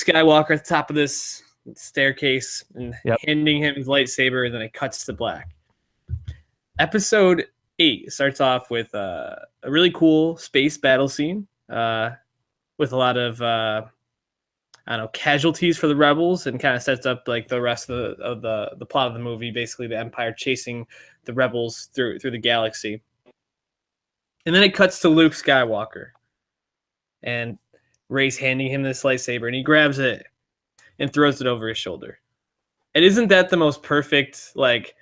Skywalker at the top of this staircase and Yep. handing him his lightsaber, and then it cuts to black. Episode 8 starts off with a really cool space battle scene with a lot of casualties for the rebels, and kind of sets up like the rest of the plot of the movie. Basically, the Empire chasing the rebels through the galaxy, and then it cuts to Luke Skywalker, and Rey's handing him this lightsaber, and he grabs it and throws it over his shoulder. And isn't that the most perfect like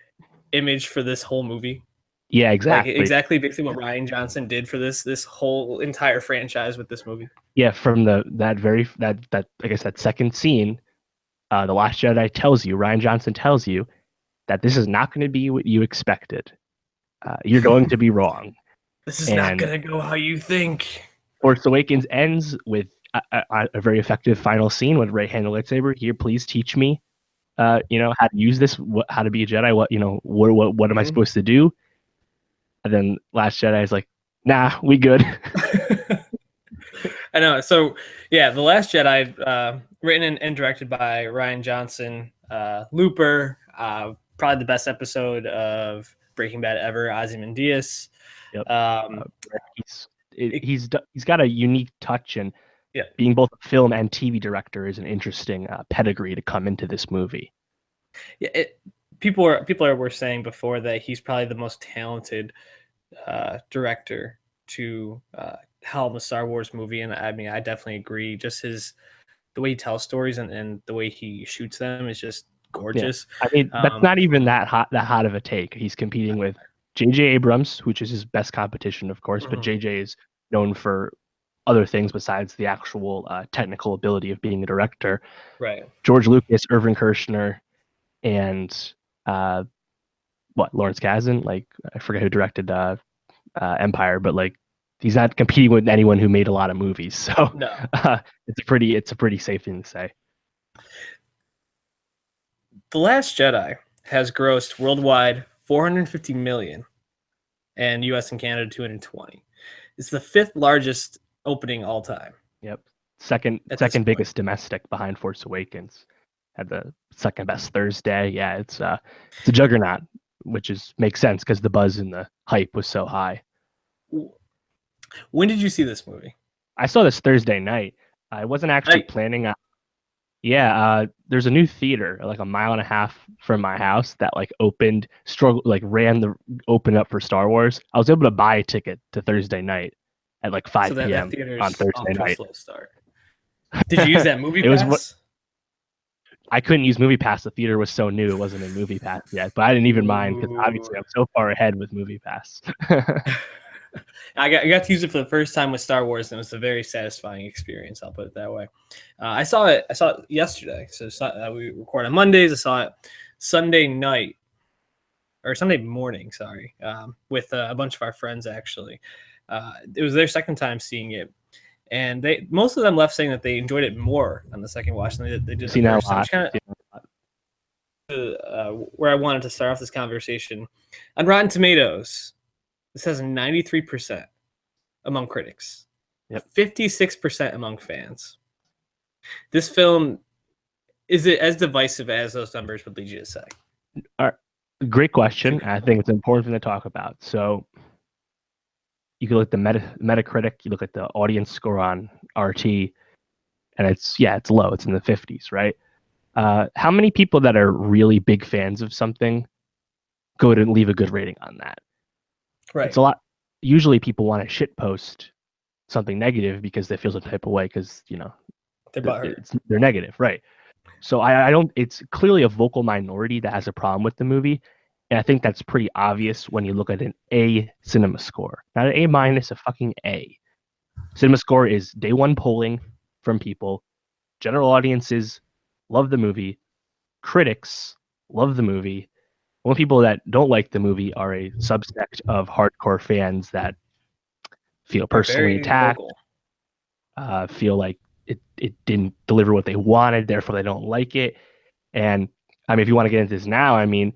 image for this whole movie? Yeah, exactly. Like exactly basically what Rian Johnson did for this whole entire franchise with this movie. Yeah, from that I guess that second scene, The Last Jedi Rian Johnson tells you that this is not going to be what you expected. You're going to be wrong. This is not going to go how you think. Force Awakens ends with a very effective final scene with Rey handing the lightsaber. Here, please teach me, how to use this, how to be a Jedi. What am I supposed to do? And then Last Jedi is like, nah, we good. I know. So yeah, The Last Jedi, written and directed by Rian Johnson, Looper, probably the best episode of Breaking Bad ever, Ozymandias. Yep. He's got a unique touch, and yeah, being both a film and TV director is an interesting pedigree to come into this movie. Yeah, people were saying before that he's probably the most talented director to helm a Star Wars movie, and I mean I definitely agree. Just the way he tells stories and the way he shoots them is just gorgeous. Yeah. I mean, that's not even that hot of a take. He's competing with J.J. Abrams, which is his best competition, of course, but J.J. is known for other things besides the actual technical ability of being a director. Right. George Lucas, Irvin Kershner, and Lawrence Kasdan. Like, I forget who directed Empire, but like he's not competing with anyone who made a lot of movies. So no. It's a pretty safe thing to say. The Last Jedi has grossed worldwide $450 million, and U.S. and Canada 220. It's the 5th largest opening all time. Yep, second biggest domestic behind Force Awakens. Had the second best Thursday. Yeah, it's a juggernaut, which makes sense because the buzz and the hype was so high. When did you see this movie? I saw this Thursday night. I wasn't actually planning on. Yeah, there's a new theater like a mile and a half from my house that like opened, opened up for Star Wars. I was able to buy a ticket to Thursday night at like 5 p.m. on Thursday night. Slow start. Did you use that movie pass? I couldn't use Movie Pass. The theater was so new; it wasn't in Movie Pass yet. But I didn't even mind because obviously I'm so far ahead with Movie Pass. I got to use it for the first time with Star Wars, and it was a very satisfying experience. I'll put it that way. I saw it yesterday. So we record on Mondays. I saw it Sunday night or Sunday morning. Sorry, with a bunch of our friends. Actually, it was their second time seeing it, and most of them left saying that they enjoyed it more on the second watch than they did the first time. Kind of where I wanted to start off this conversation on Rotten Tomatoes. This has 93% among critics, 56% among fans. This film, is it as divisive as those numbers would lead you to say? Great question. I think it's an important thing to talk about. So you can look at the Metacritic, you look at the audience score on RT, and it's low. It's in the 50s, right? How many people that are really big fans of something go to leave a good rating on that? Right. It's a lot. Usually people want to shitpost something negative because they feel some type of way because, they're negative. Right. So I don't, it's clearly a vocal minority that has a problem with the movie. And I think that's pretty obvious when you look at an A cinema score, not an A minus, a fucking A. Cinema score is day one polling from people. General audiences love the movie. Critics love the movie. Only people that don't like the movie are a subsect of hardcore fans that feel personally attacked, feel like it didn't deliver what they wanted, therefore they don't like it. And I mean, if you want to get into this now, I mean,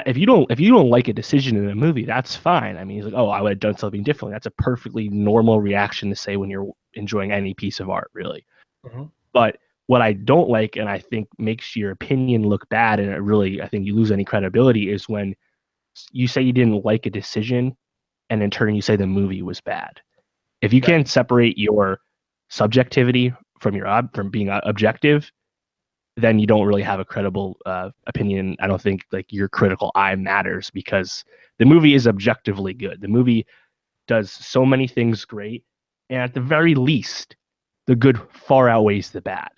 if you don't like a decision in a movie, that's fine. I mean, he's like, oh, I would have done something differently. That's a perfectly normal reaction to say when you're enjoying any piece of art, really. Mm-hmm. But what I don't like, and I think makes your opinion look bad, and it really, I think you lose any credibility, is when you say you didn't like a decision, and in turn you say the movie was bad. If you can't separate your subjectivity from from being objective, then you don't really have a credible opinion. I don't think like your critical eye matters, because the movie is objectively good. The movie does so many things great, and at the very least, the good far outweighs the bad.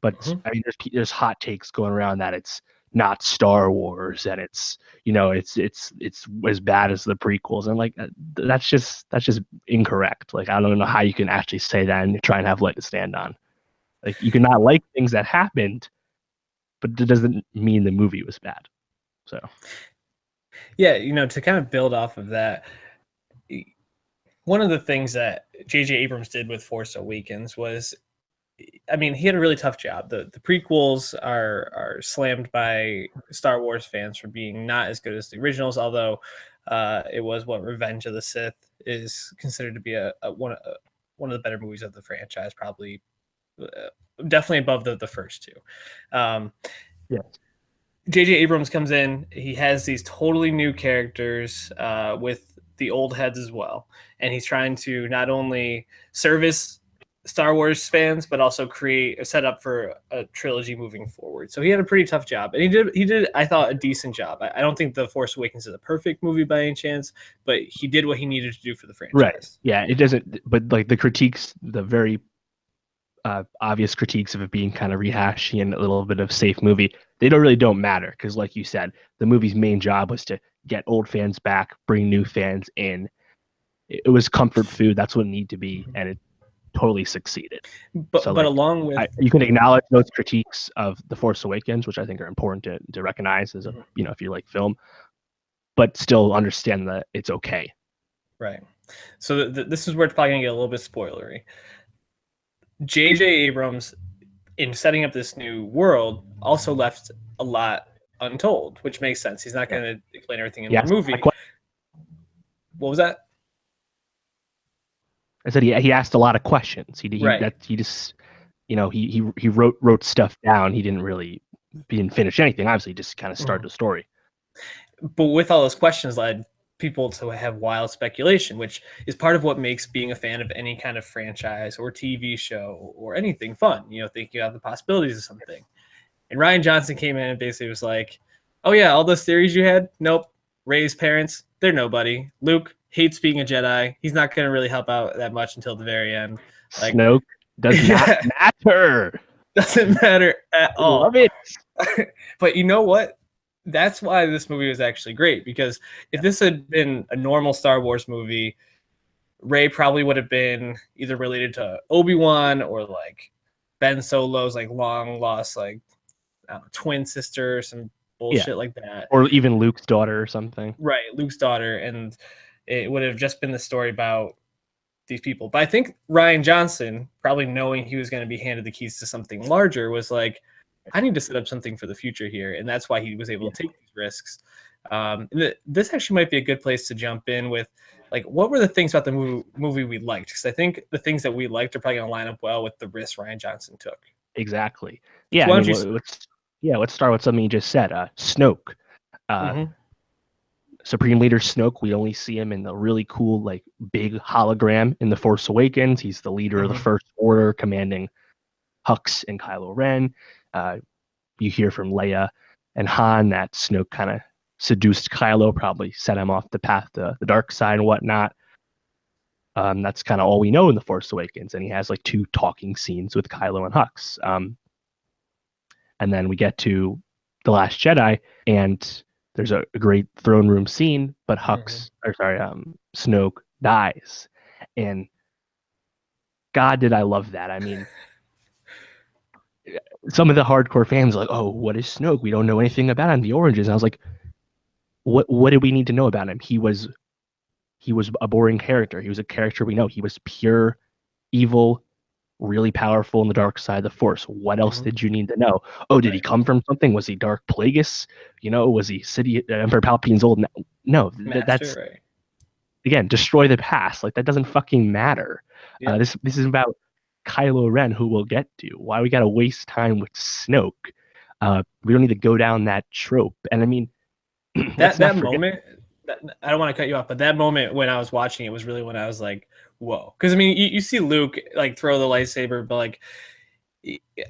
But I mean, there's hot takes going around that it's not Star Wars, and it's as bad as the prequels, and like that's just incorrect. Like I don't know how you can actually say that and try and have leg to stand on. Like you can not like things that happened, but it doesn't mean the movie was bad. So yeah, to kind of build off of that, one of the things that J.J. Abrams did with Force Awakens was, I mean, he had a really tough job. The prequels are slammed by Star Wars fans for being not as good as the originals, although it was what Revenge of the Sith is considered to be one of the better movies of the franchise, probably definitely above the first two. yes. J.J. Abrams comes in. He has these totally new characters with the old heads as well, and he's trying to not only service Star Wars fans, but also create a setup for a trilogy moving forward. So he had a pretty tough job, and he did I thought a decent job. I don't think The Force Awakens is a perfect movie by any chance, but he did what he needed to do for the franchise. Right. Yeah, it doesn't. But like the critiques, the very obvious critiques of it being kind of rehashy and a little bit of safe movie, they don't matter, because like you said, the movie's main job was to get old fans back, bring new fans in. It was comfort food. That's what it needed to be, and it totally succeeded. But along with you can acknowledge those critiques of The Force Awakens, which I think are important to recognize as if you like film, but still understand that it's okay. Right. So this is where it's probably gonna get a little bit spoilery. J.J. Abrams, in setting up this new world, also left a lot untold, which makes sense. He's not going to explain everything in the movie. What was that? I said he asked a lot of questions. He just he wrote stuff down. He didn't finish anything. Obviously, just kind of started the story. But with all those questions led people to have wild speculation, which is part of what makes being a fan of any kind of franchise or TV show or anything fun, thinking about the possibilities of something. And Rian Johnson came in and basically was like, oh yeah, all those theories you had, nope. Rey's parents, they're nobody. Luke hates being a Jedi. He's not going to really help out that much until the very end. Like, Snoke does not matter. Doesn't matter at all. Love it. But you know what? That's why this movie was actually great, because if this had been a normal Star Wars movie, Rey probably would have been either related to Obi-Wan or like Ben Solo's like long lost like twin sister or some bullshit like that, or even Luke's daughter or something. Right, Luke's daughter, and it would have just been the story about these people. But I think Rian Johnson, probably knowing he was going to be handed the keys to something larger, was like, I need to set up something for the future here, and that's why he was able to take these risks. This actually might be a good place to jump in with, like, what were the things about the movie we liked? Because I think the things that we liked are probably going to line up well with the risks Rian Johnson took. Exactly. Yeah. So let's start with something you just said. Snoke. Supreme Leader Snoke, we only see him in the really cool, like, big hologram in The Force Awakens. He's the leader of the First Order, commanding Hux and Kylo Ren. You hear from Leia and Han that Snoke kind of seduced Kylo, probably set him off the path to the dark side and whatnot. That's kind of all we know in The Force Awakens. And he has like 2 talking scenes with Kylo and Hux. And then we get to The Last Jedi, and there's a great throne room scene, but Snoke dies. And God, did I love that. I mean, some of the hardcore fans are like, oh, what is Snoke? We don't know anything about him, the origins. And I was like, what did we need to know about him? He was a boring character. He was a character we know. He was pure evil, really powerful in the dark side of the Force. What else did you need to know? Oh, did he come from something? Was he Dark Plagueis? Was he Emperor Palpatine's old? No, that's again, destroy the past. Like, that doesn't fucking matter. This is about Kylo Ren, who we'll get to. Why we got to waste time with Snoke? We don't need to go down that trope. And I mean, that moment, I don't want to cut you off, but that moment when I was watching it was really when I was like, whoa. Because I mean, you see Luke like throw the lightsaber, but like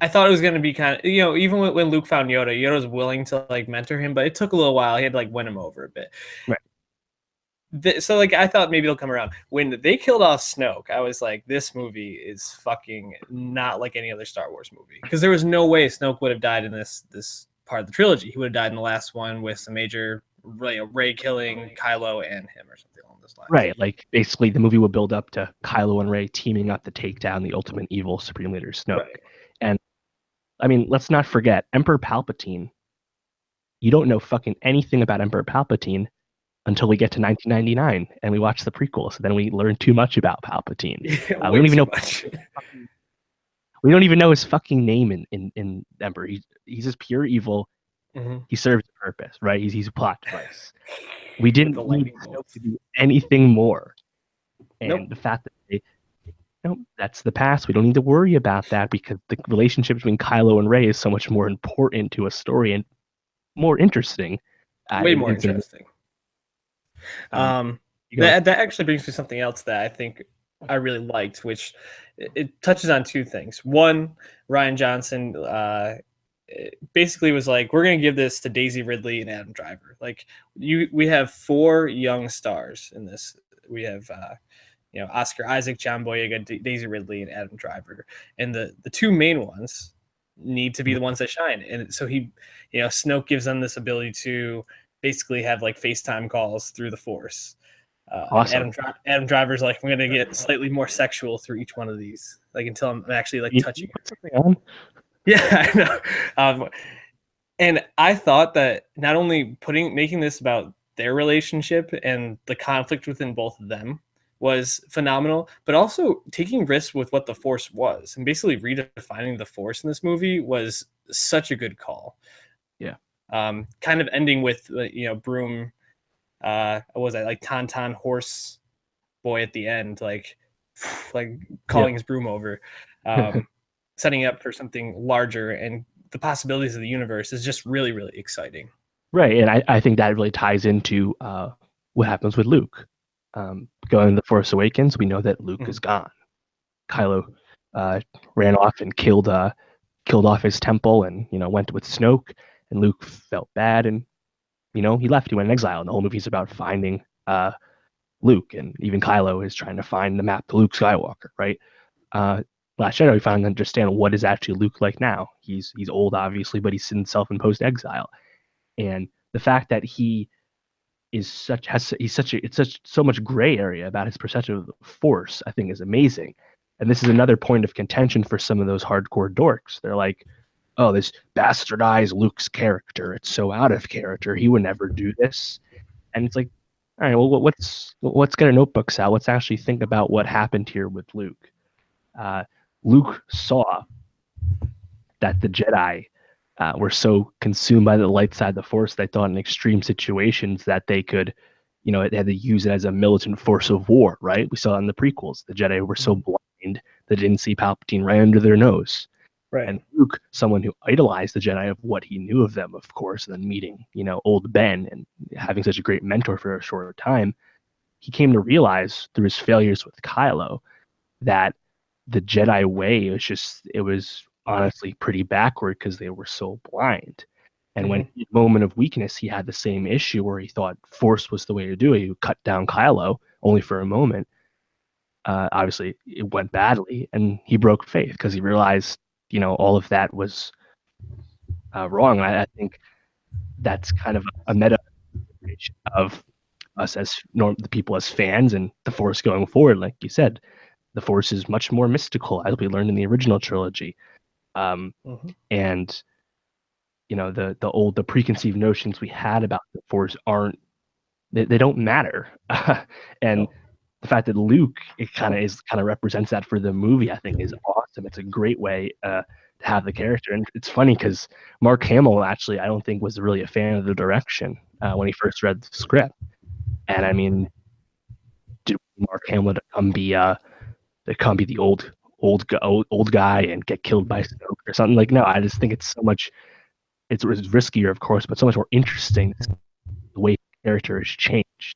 I thought it was going to be kind of, even when Luke found Yoda was willing to like mentor him, but it took a little while. He had to like win him over a bit. Right. So like I thought maybe it'll come around. When they killed off Snoke, I was like, this movie is fucking not like any other Star Wars movie, because there was no way Snoke would have died in this part of the trilogy. He would have died in the last one with some major Rey killing Kylo and him or something along those lines. Right, like basically the movie will build up to Kylo and Rey teaming up to take down the ultimate evil Supreme Leader Snoke. Right. And I mean, let's not forget Emperor Palpatine. You don't know fucking anything about Emperor Palpatine until we get to 1999 and we watch the prequels. So then we learn too much about Palpatine. We don't even know. We don't even know his fucking name in Emperor. He's just pure evil. Mm-hmm. He serves a purpose, right? He's a plot device. We didn't need Snoke to do anything more. And the fact that that's the past. We don't need to worry about that because the relationship between Kylo and Rey is so much more important to a story and more interesting. Way more interesting. That actually brings me something else that I think I really liked, which it touches on two things. One, Rian Johnson basically was like, we're going to give this to Daisy Ridley and Adam Driver. Like we have 4 young stars in this. We have Oscar Isaac, John Boyega, Daisy Ridley, and Adam Driver, and the 2 main ones need to be the ones that shine. And so Snoke gives them this ability to basically have like FaceTime calls through the Force. Awesome. Adam Driver's like, I'm going to get slightly more sexual through each one of these, like until I'm actually like touching her. Something on? Yeah, I know. And I thought that not only making this about their relationship and the conflict within both of them was phenomenal, but also taking risks with what the Force was and basically redefining the Force in this movie was such a good call. Yeah. Kind of ending with Broom. What was that, like Tauntaun horse boy at the end, like calling his broom over, setting up for something larger, and the possibilities of the universe is just really, really exciting. Right, and I think that really ties into what happens with Luke. Going to The Force Awakens, we know that Luke is gone. Kylo ran off and killed off his temple, and went with Snoke, and Luke felt bad, and he left. He went in exile, and the whole movie's about finding Luke, and even Kylo is trying to find the map to Luke Skywalker, right? Last Jedi, we finally understand what is actually Luke like now. He's old, obviously, but he's in self-imposed exile, and the fact that he is so much gray area about his perception of the Force, I think, is amazing. And this is another point of contention for some of those hardcore dorks. They're like, oh, this bastardized Luke's character. It's so out of character. He would never do this. And it's like, all right, well, let's get our notebooks out. Let's actually think about what happened here with Luke. Luke saw that the Jedi were so consumed by the light side of the Force, they thought in extreme situations that they could, they had to use it as a militant force of war, right? We saw in the prequels, the Jedi were so blind they didn't see Palpatine right under their nose. Right. And Luke, someone who idolized the Jedi of what he knew of them, of course, and then meeting, old Ben and having such a great mentor for a short time, he came to realize through his failures with Kylo that the Jedi way was honestly pretty backward because they were so blind. And when in a moment of weakness, he had the same issue where he thought Force was the way to do it. He would cut down Kylo only for a moment. Obviously, it went badly, and he broke faith because he realized, all of that was wrong. I think that's kind of a meta of us as the people as fans and the Force going forward. Like you said, the Force is much more mystical, as we learned in the original trilogy. And the preconceived notions we had about the Force they don't matter. And the fact that Luke kind of represents that for the movie, I think, is awesome. It's a great way to have the character. And it's funny because Mark Hamill actually, I don't think, was really a fan of the direction when he first read the script. And I mean, did Mark Hamill come be the old guy and get killed by Snoke or something. Like, no, I just think it's so much. It's riskier, of course, but so much more interesting the way the character has changed.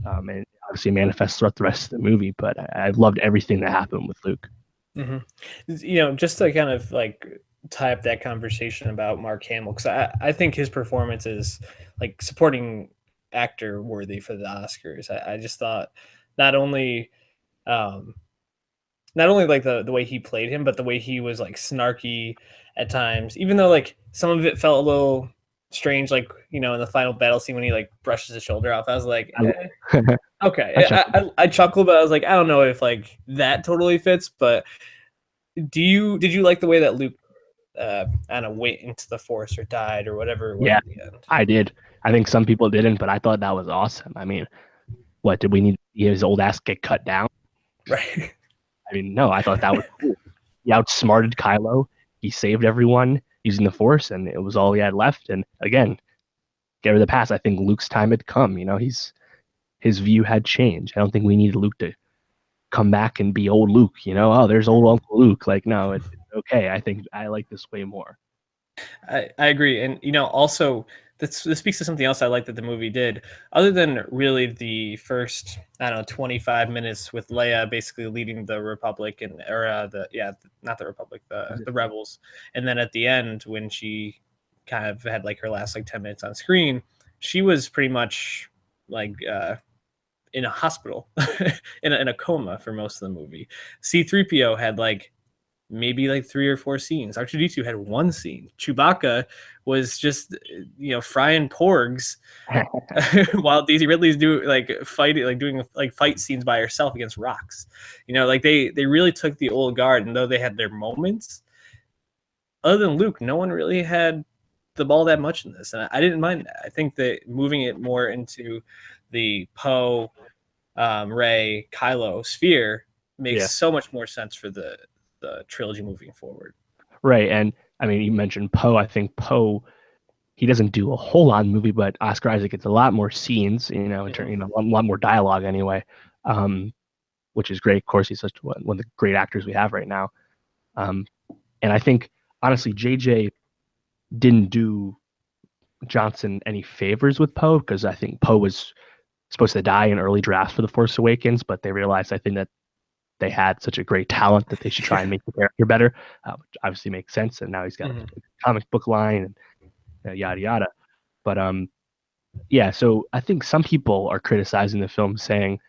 And obviously manifests throughout the rest of the movie. But I loved everything that happened with Luke. Mm-hmm. Just to kind of like tie up that conversation about Mark Hamill, because I think his performance is like supporting actor worthy for the Oscars. I just thought not only um, not only like the way he played him, but the way he was like snarky at times, even though like some of it felt a little strange, like in the final battle scene when he like brushes his shoulder off. I was like, okay, I chuckled, but I was like, I don't know if like that totally fits. But did you like the way that Luke I don't know, went into the Force or died or whatever it was Yeah, at the end? I did. I think some people didn't, but I thought that was awesome. I mean, what did we need his old ass get cut down? Right. I mean, no, I thought that was cool. He outsmarted Kylo. He saved everyone using the Force, and it was all he had left. And again, get rid of the past. I think Luke's time had come. His view had changed. I don't think we needed Luke to come back and be old Luke. Oh, there's old Uncle Luke. Like, no, it's okay. I think I like this way more. I agree. And, also, this speaks to something else I like that the movie did. Other than really the first, I don't know, 25 minutes with Leia basically leading the Republic not the Republic, the Rebels. And then at the end, when she kind of had like her last like 10 minutes on screen, she was pretty much like in a hospital, in a coma for most of the movie. C-3PO had like maybe like 3 or 4 scenes. R2-D2 had 1 scene. Chewbacca was just frying porgs while Daisy Ridley's doing fight scenes by herself against rocks. Like they really took the old guard, and though they had their moments, other than Luke, no one really had the ball that much in this, and I didn't mind that. I think that moving it more into the Poe, Rey, Kylo sphere makes so much more sense for the trilogy moving forward. Right. And I mean, you mentioned Poe. I think Poe, he doesn't do a whole lot in the movie, but Oscar Isaac gets a lot more scenes, a lot more dialogue anyway, which is great. Of course, he's such one of the great actors we have right now. And I think, honestly, JJ didn't do Johnson any favors with Poe, because I think Poe was supposed to die in early drafts for The Force Awakens, but they realized, I think, that they had such a great talent that they should try and make the character better, which obviously makes sense. And now he's got a comic book line and yada yada. But yeah. So I think some people are criticizing the film, saying,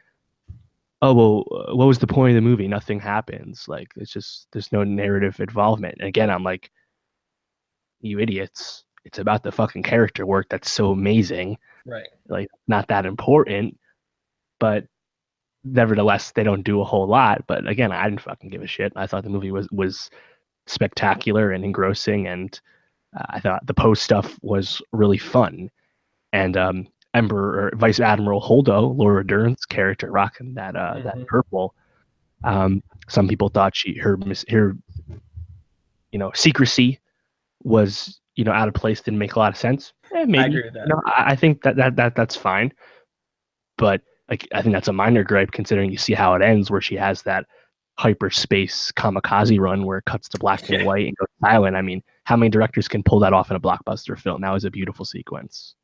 "Oh well, what was the point of the movie? Nothing happens. Like, it's just there's no narrative involvement." And again, I'm like, you idiots! It's about the fucking character work that's so amazing. Right. Like, not that important, but nevertheless, they don't do a whole lot. But again, I didn't fucking give a shit. I thought the movie was spectacular and engrossing, and I thought the Poe stuff was really fun. And Emperor or Vice Admiral Holdo, Laura Dern's character, rocking that purple. Some people thought her secrecy was out of place, didn't make a lot of sense. Maybe. I agree with that. I think that's fine, but like, I think that's a minor gripe, considering you see how it ends, where she has that hyperspace kamikaze run where it cuts to black and white and goes silent. I mean, how many directors can pull that off in a blockbuster film? That was a beautiful sequence.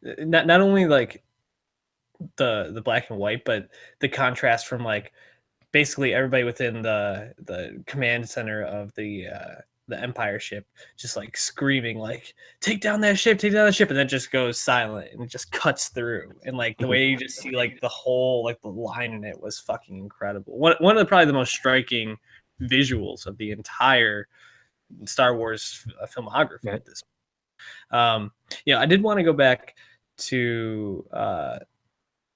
Not only like the black and white, but the contrast from like basically everybody within the command center of the Empire ship just like screaming like, take down that ship, and then just goes silent and it just cuts through, and like the way you just see like the whole like the line in it was fucking incredible. One of the probably the most striking visuals of the entire Star Wars filmography at this. I did want to go back to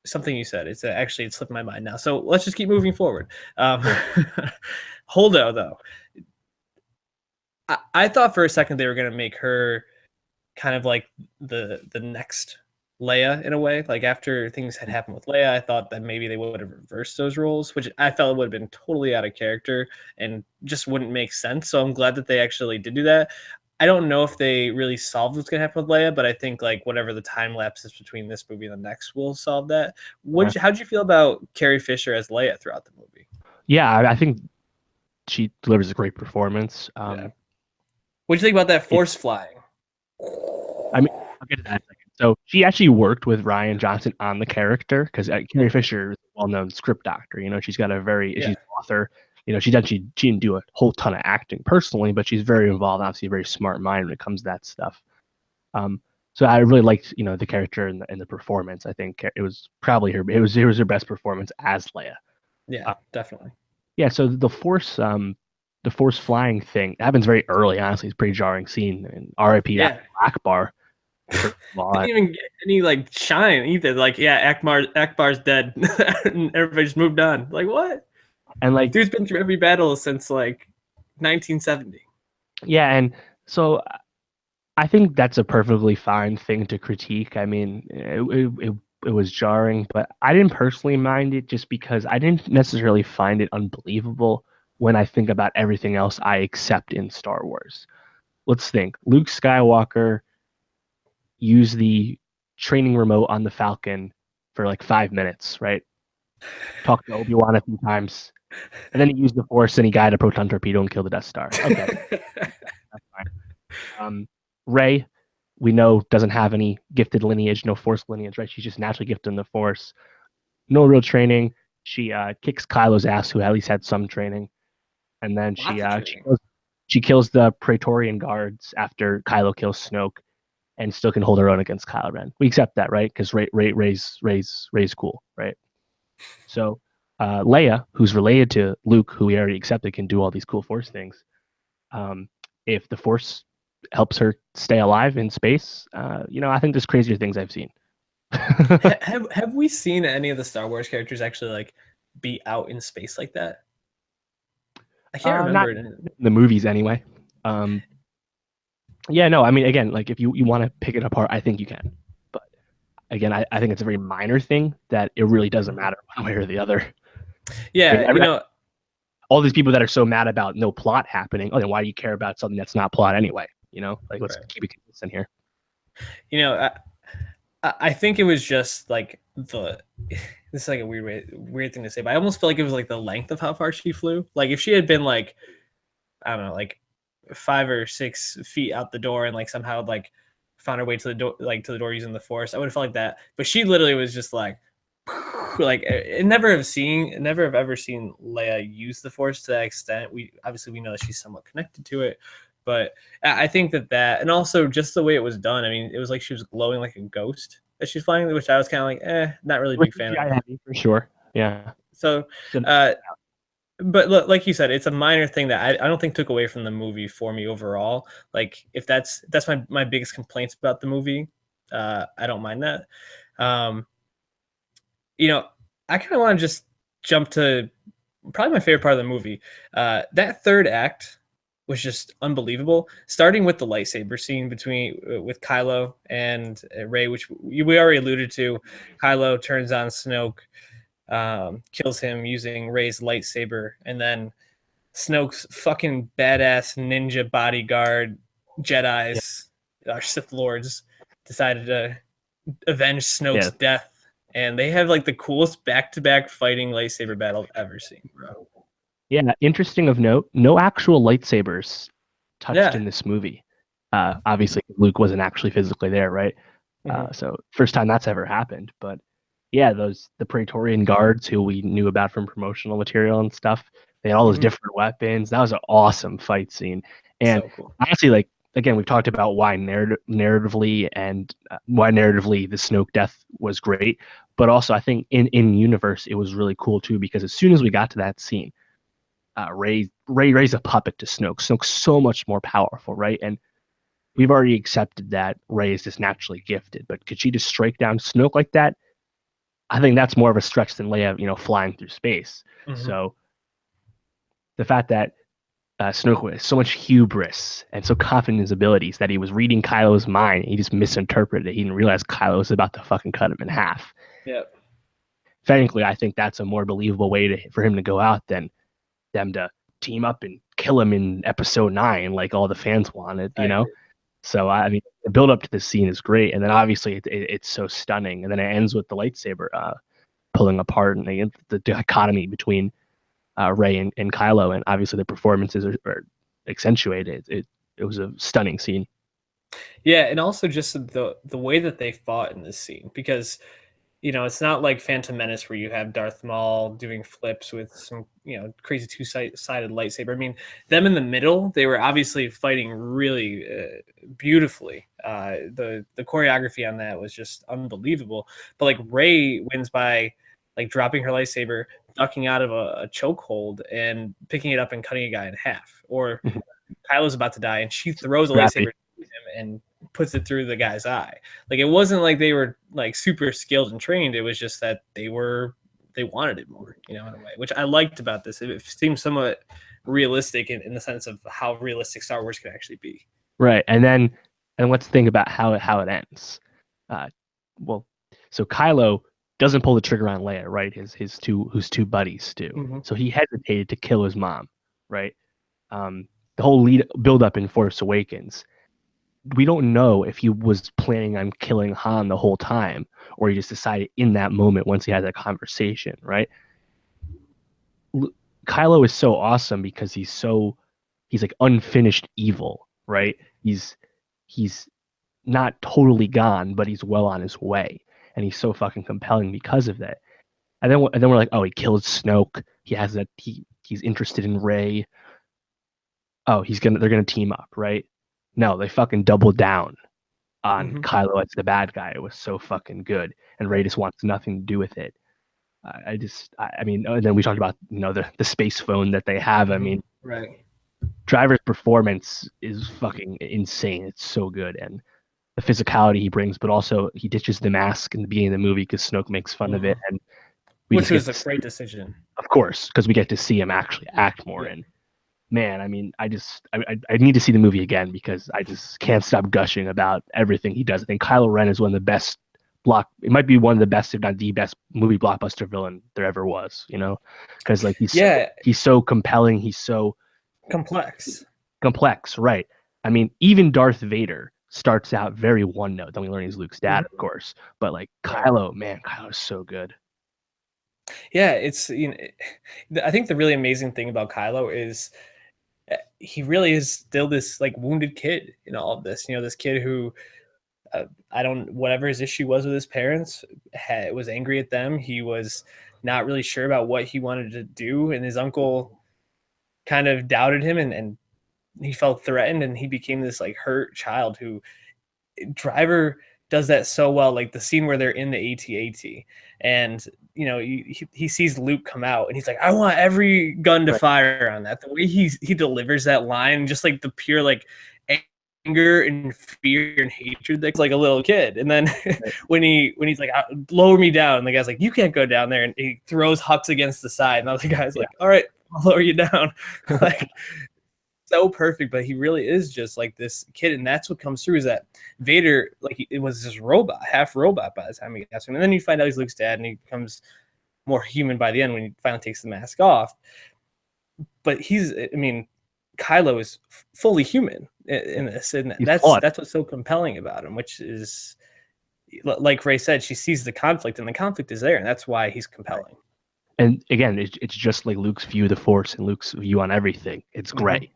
something you said. It slipped my mind now. So let's just keep moving forward. Holdo, though, I thought for a second they were going to make her kind of like the next Leia in a way. Like after things had happened with Leia, I thought that maybe they would have reversed those roles, which I felt would have been totally out of character and just wouldn't make sense. So I'm glad that they actually did do that. I don't know if they really solved what's going to happen with Leia, but I think like whatever the time lapse is between this movie and the next will solve that. How did you feel about Carrie Fisher as Leia throughout the movie? Yeah, I think she delivers a great performance. Yeah. What do you think about that force flying? I mean, I'll get to that in a second. So she actually worked with Rian Johnson on the character because Carrie Fisher is a well-known script doctor. She's got she's an author. She didn't do a whole ton of acting personally, but she's very involved. Obviously, a very smart mind when it comes to that stuff. So I really liked the character and the performance. I think it was probably her best performance as Leia. Yeah, definitely. Yeah. So the force flying thing happens very early. Honestly, it's a pretty jarring scene. And R.I.P. Akbar. Didn't even get any like shine either. Like, Akbar's dead. Everybody just moved on. Like, what? And like, dude's been through every battle since like 1970. Yeah, and so I think that's a perfectly fine thing to critique. I mean, it was jarring, but I didn't personally mind it just because I didn't necessarily find it unbelievable when I think about everything else I accept in Star Wars. Let's think. Luke Skywalker used the training remote on the Falcon for like 5 minutes, right? Talked to Obi-Wan a few times, and then he used the Force and he guided a proton torpedo and killed the Death Star. Okay, that's fine. Rey, we know, doesn't have any gifted lineage, no Force lineage, right? She's just naturally gifted in the Force. No real training. She kicks Kylo's ass, who at least had some training, and then she kills the Praetorian guards after Kylo kills Snoke, and still can hold her own against Kylo Ren. We accept that, right? Because Rey's cool, right? So Leia, who's related to Luke, who we already accepted can do all these cool Force things, if the Force helps her stay alive in space, I think there's crazier things I've seen. have we seen any of the Star Wars characters actually like be out in space like that? I can't remember it in the movies anyway. Yeah, no, I mean, again, like if you want to pick it apart, I think you can. But again, I think it's a very minor thing that it really doesn't matter one way or the other. Yeah, all these people that are so mad about no plot happening, then why do you care about something that's not plot anyway? Like, let's keep it consistent here. I think it was just like this is like a weird thing to say, but I almost feel like it was like the length of how far she flew. Like if she had been like, I don't know, like 5 or 6 feet out the door and like somehow like found her way to the door, like to the door using the Force, I would have felt like that. But she literally was just like never have ever seen Leia use the Force to that extent. We know that she's somewhat connected to it, but I think that and also just the way it was done. I mean, it was like she was glowing like a ghost as she's flying, which I was kind of like, not really a big fan of. For sure, yeah. So, but look, like you said, it's a minor thing that I don't think took away from the movie for me overall. Like if that's my biggest complaints about the movie, I don't mind that. I kind of want to just jump to probably my favorite part of the movie. That third act was just unbelievable. Starting with the lightsaber scene with Kylo and Rey, which we already alluded to. Kylo turns on Snoke, kills him using Rey's lightsaber, and then Snoke's fucking badass ninja bodyguard Jedis, our Sith Lords, decided to avenge Snoke's death. And they have like the coolest back-to-back fighting lightsaber battle I've ever seen, bro. Yeah, interesting of note, no actual lightsabers touched in this movie. Obviously, Luke wasn't actually physically there, right? So first time that's ever happened. But yeah, the Praetorian guards who we knew about from promotional material and stuff, they had all those different weapons. That was an awesome fight scene. And so cool. Honestly, like again, we've talked about why narratively the Snoke death was great, but also I think in universe it was really cool too, because as soon as we got to that scene, Rey's a puppet to Snoke. Snoke's so much more powerful, right? And we've already accepted that Rey is just naturally gifted, but could she just strike down Snoke like that? I think that's more of a stretch than Leia, flying through space. So the fact that Snoke has so much hubris and so confident in his abilities that he was reading Kylo's mind, he just misinterpreted it. He didn't realize Kylo was about to fucking cut him in half. Yep. Technically, I think that's a more believable way for him to go out than them to team up and kill him in episode 9 like all the fans wanted, So I mean, the build up to this scene is great, and then obviously it's so stunning, and then it ends with the lightsaber pulling apart, and the dichotomy between Rey and Kylo, and obviously the performances are accentuated. It was a stunning scene. Yeah, and also just the way that they fought in this scene, because it's not like Phantom Menace where you have Darth Maul doing flips with some, crazy two-sided lightsaber. I mean, them in the middle, they were obviously fighting really beautifully. The choreography on that was just unbelievable. But like Rey wins by like dropping her lightsaber, ducking out of a chokehold, and picking it up and cutting a guy in half. Or Kylo's about to die, and she throws a lightsaber to him and puts it through the guy's eye. Like, it wasn't like they were like super skilled and trained. It was just that they wanted it more, in a way, which I liked about this. It seemed somewhat realistic in the sense of how realistic Star Wars can actually be. Right, and let's think about how it ends. Well, so Kylo doesn't pull the trigger on Leia, right? His two buddies do. Mm-hmm. So he hesitated to kill his mom, right? The whole build up in Force Awakens, we don't know if he was planning on killing Han the whole time, or he just decided in that moment once he had that conversation, right? Kylo is so awesome because he's like unfinished evil, right? He's not totally gone, but he's well on his way, and he's so fucking compelling because of that. And then we're like, oh, he killed Snoke. He's interested in Rey. Oh, they're gonna team up, right? No, they fucking doubled down on Kylo as the bad guy. It was so fucking good, and Rey just wants nothing to do with it. I mean, and then we talked about the space phone that they have. I mean, right. Driver's performance is fucking insane. It's so good, and the physicality he brings, but also he ditches the mask in the beginning of the movie because Snoke makes fun of it, and which was a great decision, of course, because we get to see him actually act more. And man, I mean, I need to see the movie again because I just can't stop gushing about everything he does. I think Kylo Ren is one of the best it might be one of the best, if not the best, movie blockbuster villain there ever was. Because like he's so compelling. He's so complex, right? I mean, even Darth Vader starts out very one note. Then we learn he's Luke's dad, of course. But like Kylo, man, Kylo's so good. Yeah, it's I think the really amazing thing about Kylo is he really is still this like wounded kid in all of this. This kid who whatever his issue was with his parents, was angry at them. He was not really sure about what he wanted to do, and his uncle kind of doubted him, and he felt threatened, and he became this like hurt child who Driver does that so well. Like the scene where they're in the AT-AT, and he sees Luke come out, and he's like, I want every gun to fire on that. The way he delivers that line, just like the pure like anger and fear and hatred, that's like a little kid. And then when he's like, lower me down, and the guy's like, you can't go down there, and he throws Hux against the side, and the other guy's like, all right, I'll lower you down. Like, so perfect. But he really is just like this kid, and that's what comes through, is that Vader, like, it was this robot, half robot by the time he gets him, and then you find out he's Luke's dad, and he becomes more human by the end when he finally takes the mask off. But Kylo is fully human in this, and that's what's so compelling about him, which is, like Ray said, she sees the conflict, and the conflict is there, and that's why he's compelling. And again, it's just like Luke's view of the Force and Luke's view on everything. It's gray.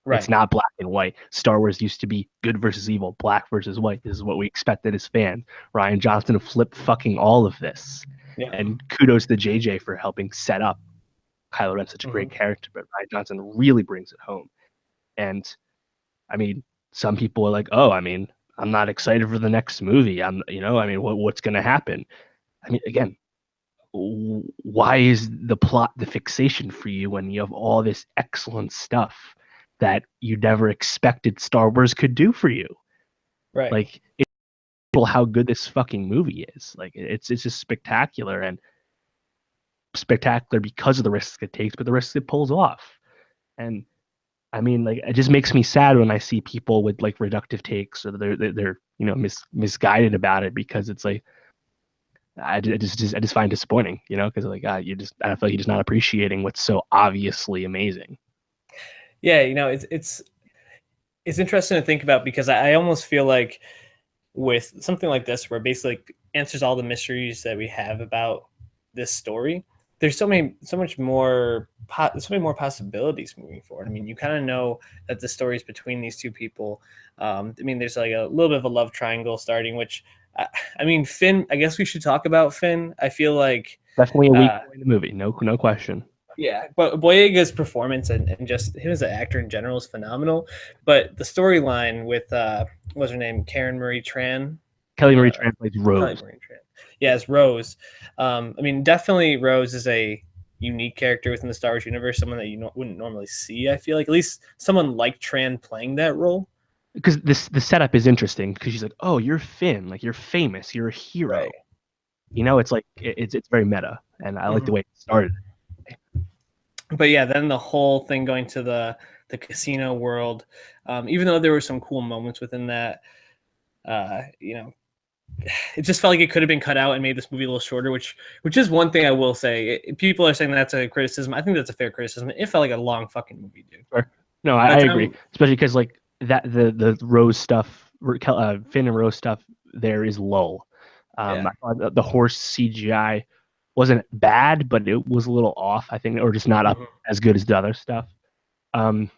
Right. It's not black and white. Star Wars used to be good versus evil, black versus white. This is what we expected as fans. Rian Johnson flipped fucking all of this. Yeah. And kudos to JJ for helping set up Kylo Ren, such a great character, but Rian Johnson really brings it home. And I mean, some people are like, oh, I mean, I'm not excited for the next movie. What's going to happen? I mean, again, why is the plot the fixation for you when you have all this excellent stuff that you never expected Star Wars could do for you? Right. Like, it's how good this fucking movie is. Like, it's just spectacular, and spectacular because of the risks it takes, but the risks it pulls off. And I mean, like, it just makes me sad when I see people with like reductive takes, or they're misguided about it, because it's like, I just find it disappointing, because like, I feel like you're just not appreciating what's so obviously amazing. Yeah, it's interesting to think about, because I almost feel like with something like this, where basically answers all the mysteries that we have about this story, there's so many more possibilities moving forward. I mean, you kind of know that the stories between these two people. I mean, there's like a little bit of a love triangle starting, which I mean, Finn. I guess we should talk about Finn. I feel like Definitely a weak point in the movie, no question. yeah, but Boyega's performance and just him as an actor in general is phenomenal. But the storyline with what's her name, Karen Marie Tran, Kelly Marie Tran plays Rose. Yeah, as Rose. I mean, definitely Rose is a unique character within the Star Wars universe, someone that you wouldn't normally see. I feel like at least someone like Tran playing that role. Because the setup is interesting because she's like, oh, you're Finn, like you're famous, you're a hero. Right. You know, it's like it's very meta, and I like the way it started. But yeah, then the whole thing going to the casino world, even though there were some cool moments within that, you know, it just felt like it could have been cut out and made this movie a little shorter, which is one thing I will say. People are saying that's a criticism. I think that's a fair criticism. It felt like a long fucking movie, dude. Sure. No, I agree, especially because like that the Rose stuff, Finn and Rose stuff, there is lull. I thought the horse CGI wasn't bad, but it was a little off, I think, or just not up as good as the other stuff. But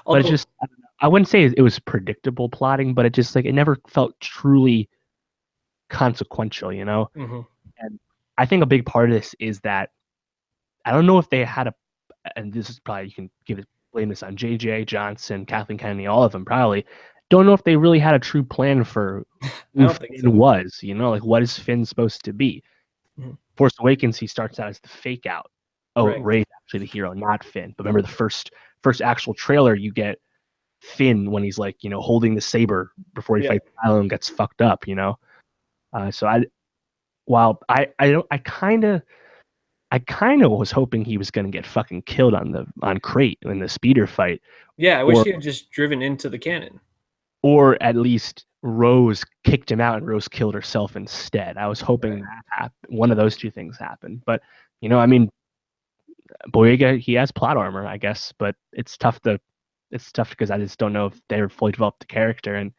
it's just, I wouldn't say it was predictable plotting, but it just like it never felt truly consequential, you know. And I think a big part of this is that I don't know if they had and this is probably you can blame this on JJ Johnson, Kathleen Kennedy, all of them probably don't know if they really had a true plan for who Finn was, you know, like what is Finn supposed to be? Force Awakens, he starts out as the fake out. Oh, Rey's actually the hero, not Finn. But remember the first actual trailer, you get Finn when he's like, you know, holding the saber before he fights Kylo and gets fucked up, you know. So I kind of was hoping he was going to get fucking killed on Crate in the speeder fight. Yeah, I wish he had just driven into the cannon. Or at least Rose kicked him out and Rose killed herself instead. I was hoping that one of those two things happened. But, you know, I mean, Boyega, he has plot armor, I guess, but it's tough because I just don't know if they're fully developed the character. And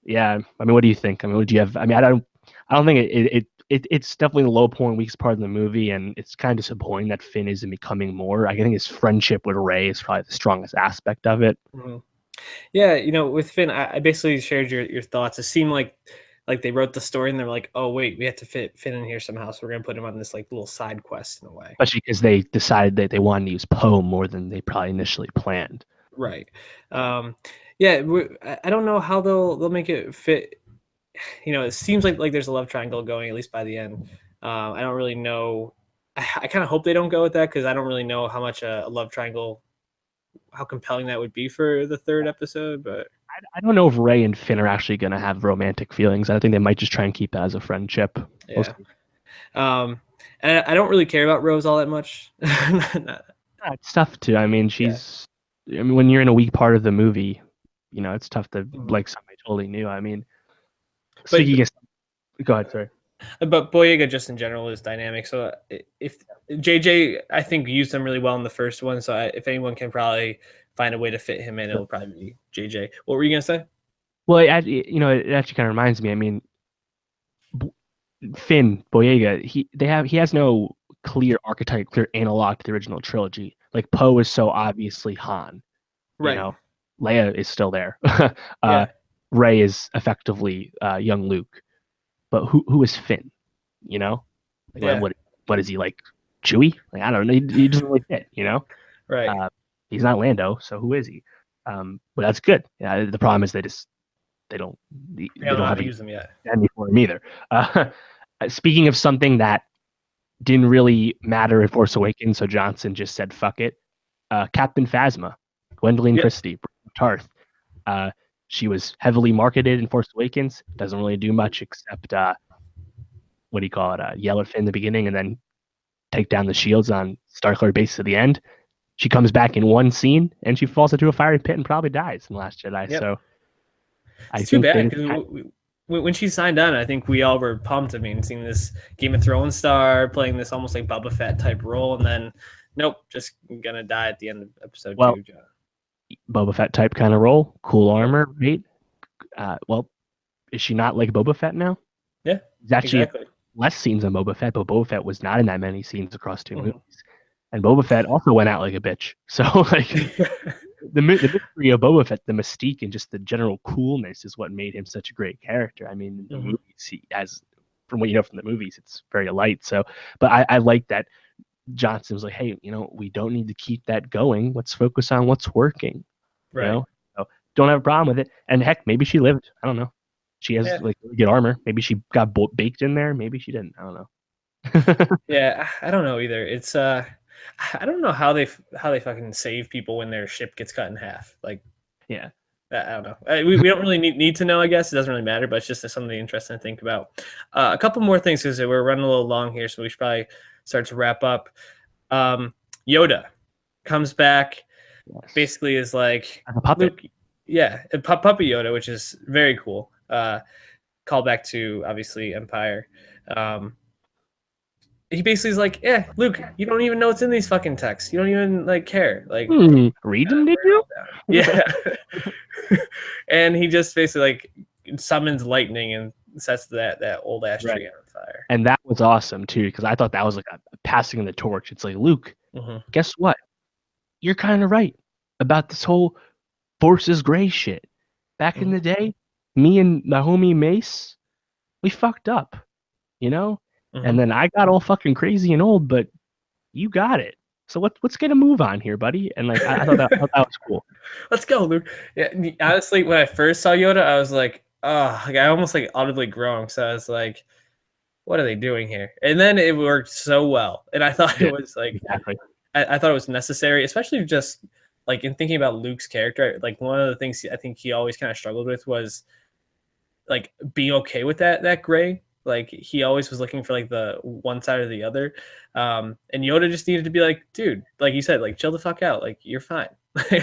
yeah, I mean, what do you think? I mean, would you have? I mean, I don't think it's definitely the low point, weakest part of the movie, and it's kind of disappointing that Finn isn't becoming more. I think his friendship with Rey is probably the strongest aspect of it. Yeah, you know, with Finn, I basically shared your thoughts. It seemed like they wrote the story and they're like, oh wait, we have to fit Finn in here somehow, so we're gonna put him on this like little side quest in a way. Especially because they decided that they wanted to use Poe more than they probably initially planned. Right. Yeah, I don't know how they'll make it fit. You know, it seems like there's a love triangle going at least by the end. I don't really know. I kind of hope they don't go with that because I don't really know how much a love triangle, how compelling that would be for the third episode. But I don't know if Rey and Finn are actually going to have romantic feelings. I think they might just try and keep that as a friendship. Yeah. And I don't really care about Rose all that much. It's tough to. I mean, I mean, when you're in a weak part of the movie, you know, it's tough to like somebody totally new. I mean, go ahead, sorry. But Boyega just in general is dynamic. So if JJ, I think used him really well in the first one. So if anyone can probably find a way to fit him in, it'll probably be JJ. What were you gonna say? Well, you know, it actually kind of reminds me. I mean, Finn Boyega, he has no clear archetype, clear analog to the original trilogy. Like Poe is so obviously Han, you know. Leia is still there. Rey is effectively young Luke, but who is Finn? You know, like, what is he like? Chewie? Like I don't know. He doesn't really fit. You know, right? He's not Lando, so who is he? But that's good. Yeah, the problem is they don't have how to use them yet. And for him either. Speaking of something that didn't really matter in Force Awakens, so Johnson just said fuck it. Captain Phasma, Gwendolyn Christie, Tarth. She was heavily marketed in Force Awakens. Doesn't really do much except what do you call it? Yell at Finn in the beginning and then take down the shields on Starkiller base at the end. She comes back in one scene and she falls into a fiery pit and probably dies in The Last Jedi. So it's too bad because when she signed on, I think we all were pumped. I mean, seeing this Game of Thrones star playing this almost like Boba Fett type role, and then nope, just gonna die at the end of episode 2. John. Boba Fett type kind of role, cool armor, right? Well, is she not like Boba Fett now? Yeah, exactly. less scenes than Boba Fett, but Boba Fett was not in that many scenes across two movies. And Boba Fett also went out like a bitch. So like the mystery of Boba Fett, the mystique, and just the general coolness is what made him such a great character. I mean, the movies, from what you know from the movies, it's very light. So, but I like that Johnson was like, hey, we don't need to keep that going. Let's focus on what's working. Right. So don't have a problem with it. And heck, maybe she lived. I don't know. She has like really good armor. Maybe she got baked in there. Maybe she didn't. I don't know. Yeah, I don't know either. It's I don't know how they fucking save people when their ship gets cut in half. Like, yeah, I don't know. We don't really need to know. I guess it doesn't really matter, but it's just something interesting to think about. A couple more things because we're running a little long here, so we should probably start to wrap up. Yoda comes back, basically is like Luke, puppy Yoda, which is very cool. Call back to obviously Empire. He basically is like, yeah, Luke, you don't even know what's in these fucking texts. You don't even like care. Like, read them, did you? Yeah. And he just basically like summons lightning and sets that old ash tree on fire. And that was awesome too, because I thought that was like a passing of the torch. It's like, Luke, guess what? You're kind of right about this whole Forces Gray shit. Back in the day, me and my homie Mace, we fucked up, And then I got all fucking crazy and old, but you got it. So let's get a move on here, buddy. And like I thought that was cool. Let's go, Luke. Yeah, honestly, when I first saw Yoda, I was like, oh, like I almost like audibly groaned. So I was like, what are they doing here? And then it worked so well, and I thought it was like exactly. I thought it was necessary, especially just like in thinking about Luke's character. Like one of the things I think he always kind of struggled with was like being okay with that gray. Like he always was looking for like the one side or the other. And Yoda just needed to be like, dude, like you said, like chill the fuck out. Like you're fine,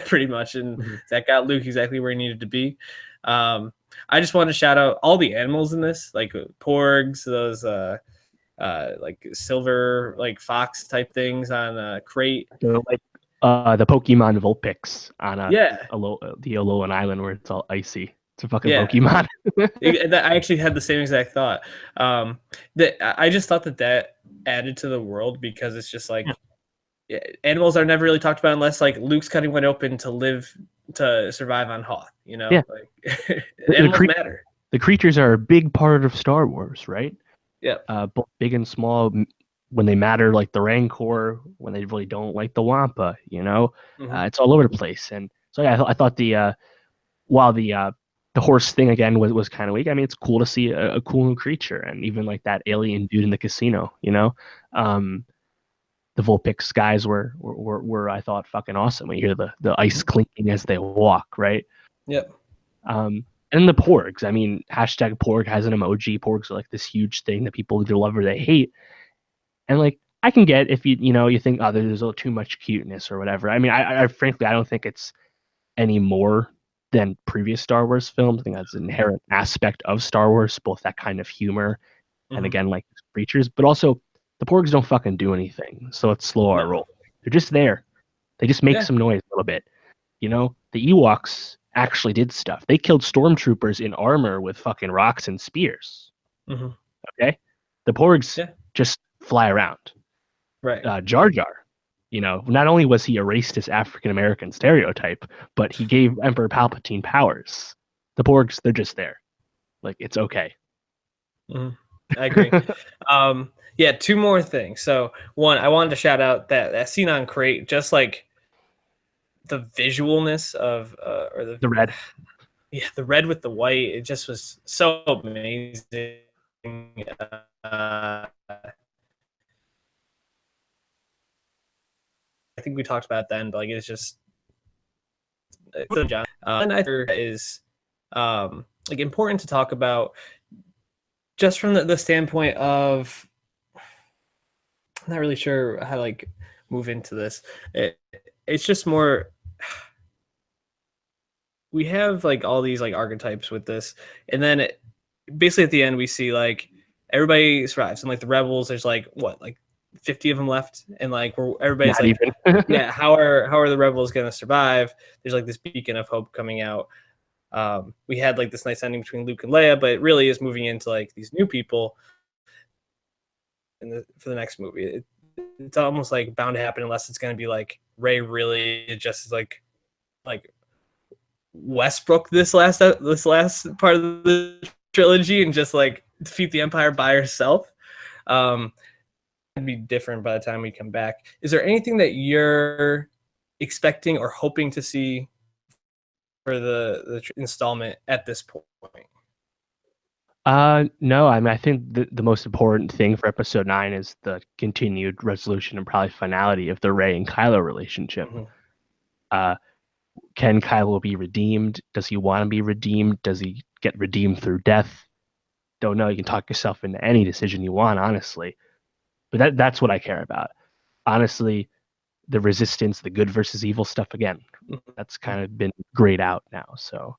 pretty much. And that got Luke exactly where he needed to be. I just wanted to shout out all the animals in this, like porgs, those like silver, like fox type things on a crate. So, like the Pokemon Vulpix on the Alolan Island where it's all icy. It's a fucking Pokemon. I actually had the same exact thought. I just thought that added to the world because it's just like animals are never really talked about unless like Luke's cutting one open to survive on Hoth. Like animals matter. The creatures are a big part of Star Wars, right? Yeah. Both big and small when they matter, like the Rancor, when they really don't, like the Wampa. It's all over the place. And so I thought while the horse thing again was kind of weak. I mean, it's cool to see a cool new creature, and even like that alien dude in the casino. The Vulpix guys were I thought fucking awesome. We hear the ice clinking as they walk, right? Yep. And the porgs. I mean, hashtag porg has an emoji. Porgs are like this huge thing that people either love or they hate. And like I can get if you think there's a little too much cuteness or whatever. I mean, I frankly I don't think it's any more than previous Star Wars films. I think that's an inherent aspect of Star Wars, both that kind of humor and again like creatures, but also the porgs don't fucking do anything. So let's slow our roll. They're just there. They just make some noise a little bit. The Ewoks actually did stuff. They killed stormtroopers in armor with fucking rocks and spears. Okay, the porgs just fly around. Right. Jar Jar, not only was he a racist African American stereotype, but he gave Emperor Palpatine powers. The porgs, they're just there. Like it's okay. I agree. Yeah, two more things. So one, I wanted to shout out that scene on Crate, just like the visualness of or the red. Yeah, the red with the white. It just was so amazing. I think we talked about it then, but like it's just and I think is like important to talk about just from the standpoint of I'm not really sure how to like move into this. It's just more we have like all these like archetypes with this, and then basically at the end we see like everybody survives, and like the rebels, there's like what, like 50 of them left, and like everybody's not like yeah, how are the rebels gonna survive? There's like this beacon of hope coming out. We had like this nice ending between Luke and Leia, but it really is moving into like these new people. for the next movie. It's almost like bound to happen unless it's going to be like Rey really just like Westbrook this last part of the trilogy and just like defeat the Empire by herself. It'd be different by the time we come back. Is there anything that you're expecting or hoping to see for the installment at this point? No, I mean, I think the most important thing for episode 9 is the continued resolution and probably finality of the Rey and Kylo relationship. Mm-hmm. Can Kylo be redeemed? Does he want to be redeemed? Does he get redeemed through death? Don't know. You can talk yourself into any decision you want, honestly. But that's what I care about. Honestly, the resistance, the good versus evil stuff, again, that's kind of been grayed out now. So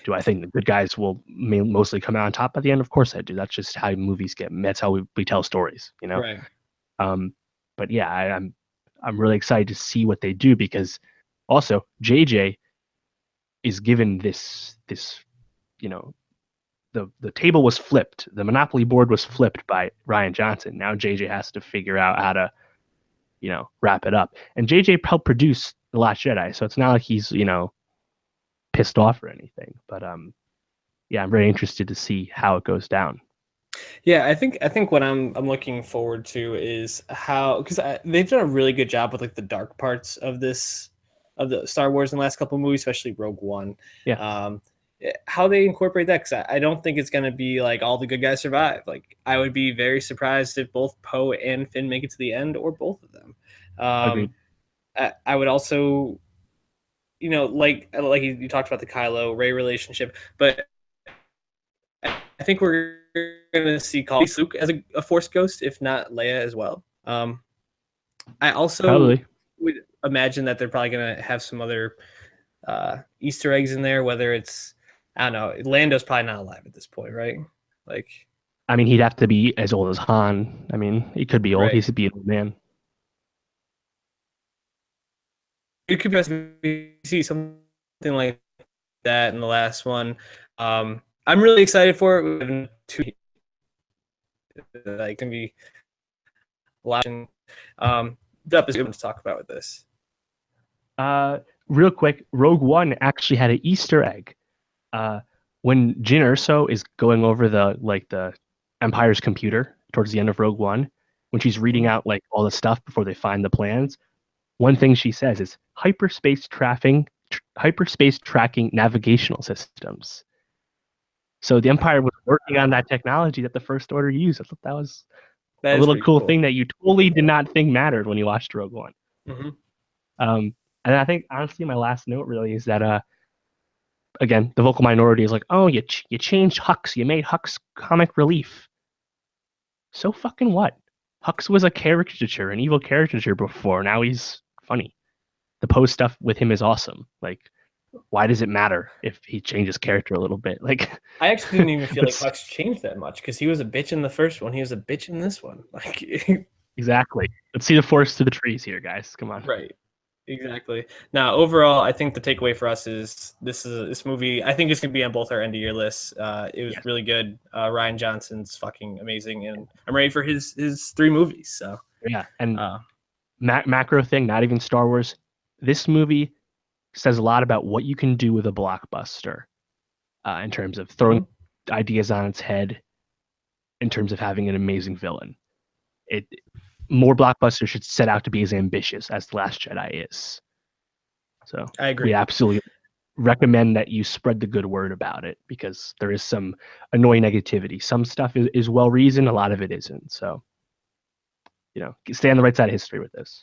do I think the good guys will mostly come out on top at the end? Of course I do. That's just how movies get. That's how we tell stories, you know? Right. But yeah, I'm really excited to see what they do, because also JJ is given this, you know, the table was flipped. The Monopoly board was flipped by Rian Johnson. Now JJ has to figure out how to, you know, wrap it up. And JJ helped produce The Last Jedi, so it's not like he's, you know, pissed off or anything. But yeah, I'm very interested to see how it goes down. Yeah, I think what I'm looking forward to is how, because they've done a really good job with like the dark parts of the Star Wars in the last couple of movies, especially Rogue One. Yeah. How they incorporate that, because I don't think it's going to be like all the good guys survive. Like, I would be very surprised if both Poe and Finn make it to the end, or both of them. Agreed. I would also, you know, like you talked about the Kylo Rey relationship, but I think we're going to see Luke as a Force ghost, if not Leia as well. I also would imagine that they're probably going to have some other Easter eggs in there, whether it's, I don't know, Lando's probably not alive at this point, right? Like, I mean, he'd have to be as old as Han. I mean, he could be old. Right. He's a beautiful man. You could see something like that in the last one. I'm really excited for it. Like, can be watching. Dup is good to talk about with this. Real quick, Rogue One actually had an Easter egg. When Jyn Erso is going over the Empire's computer towards the end of Rogue One, when she's reading out like all the stuff before they find the plans, one thing she says is hyperspace tracking navigational systems. So the Empire was working on that technology that the First Order used. I thought that was a little cool thing that you totally did not think mattered when you watched Rogue One. Mm-hmm. And I think, honestly, my last note really is that, again, the vocal minority is like, oh, you changed Hux. You made Hux comic relief. So fucking what? Hux was a caricature, an evil caricature before. Now he's funny. The Poe stuff with him is awesome. Like, why does it matter if he changes character a little bit? Like, I actually didn't even feel like Hux changed that much, because he was a bitch in the first one. He was a bitch in this one. Like, exactly. Let's see the forest through the trees here, guys. Come on. Right. Exactly. Now, overall, I think the takeaway for us is this movie. I think it's gonna be on both our end of year lists. It was really good. Rian Johnson's fucking amazing, and I'm ready for his 3 movies. So yeah, and macro thing, not even Star Wars. This movie says a lot about what you can do with a blockbuster, in terms of throwing ideas on its head, in terms of having an amazing villain. More blockbusters should set out to be as ambitious as The Last Jedi is. So I agree. We absolutely recommend that you spread the good word about it, because there is some annoying negativity. Some stuff is well reasoned, a lot of it isn't. So, you know, stay on the right side of history with this.